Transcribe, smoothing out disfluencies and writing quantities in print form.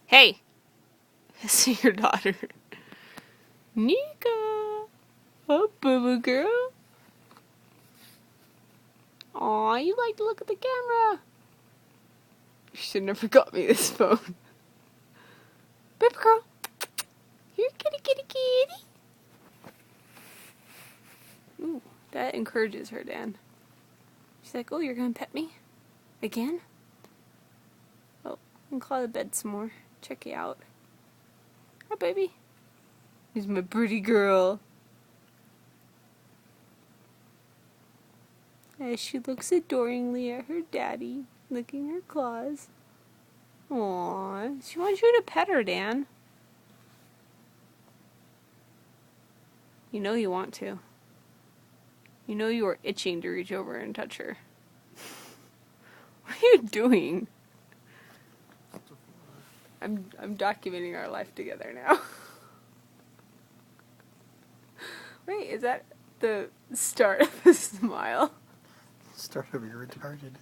Hey! I see your daughter. Nika! Oh, boo-boo girl. Aw, you like to look at the camera. You should never got me this phone. Baby girl. Here, kitty, kitty, kitty. Ooh, that encourages her, Dan. She's like, oh, you're gonna pet me? Again? Oh, and claw the bed some more. Check you out. Hi, baby. He's my pretty girl. As she looks adoringly at her daddy, licking her claws. Aww, she wants you to pet her, Dan. You know you want to. You know you are itching to reach over and touch her. What are you doing? I'm documenting our life together now. Wait, is that the start of a smile? Start of your retarded.